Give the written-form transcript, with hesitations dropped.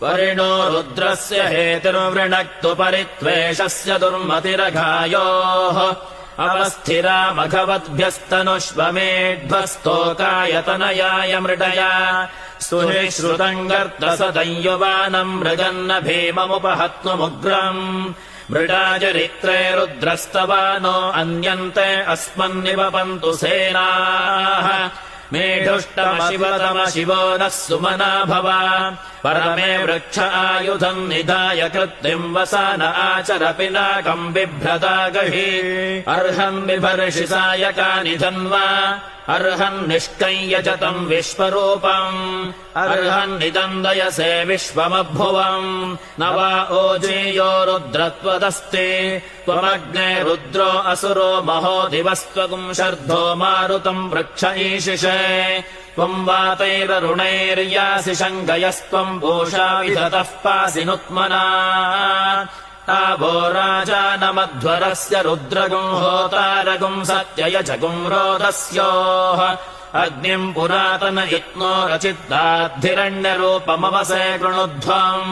परिणो रुद्रस्य हेतिर्वृणक्तु परित्वेषस्य दुर्मतिरघायोः अवस्थिरामघवद्भ्यस्तनुष्वमेध्वस्तोकायतनयाय मृडया सुनिश्रुतम् गर्तसदंयुवानम् मृगन्न भीममुपहत्वमुग्रम् मृडाचरित्रे रुद्रस्तवानो अन्यन्ते अस्मन्निवपन्तु सेनाः मेढुष्टमशिवतमशिवो नः सुमना भव परमे वृक्ष आयुधम् निधाय कृत्तिम् वसान आचर पिनाकम् बिभ्रता गहि अर्हन् बिभर्षि सायकानि धन्वा अर्हन् निष्कञ्यजतम् विश्वरूपम् अर्हन्निदम् दयसे विश्वमभुवम् न वा ओजेयो रुद्रत्वदस्ति त्वमग्ने रुद्रो असुरो महो दिवस्त्वगुम् शर्धो मारुतम् वृक्ष ईशिषे त्वम् वातैररुणैर्यासि शङ्कयस्त्वम् पूषा विधतः पासि नुत्मना तावो राजानमध्वरस्य रुद्रगुम् होतारगुम् सत्ययजगुम् रोदस्योः अग्निम् पुरातन यत्नो रचिद्दाद्धिरण्यरूपमवसे कृणुध्वम्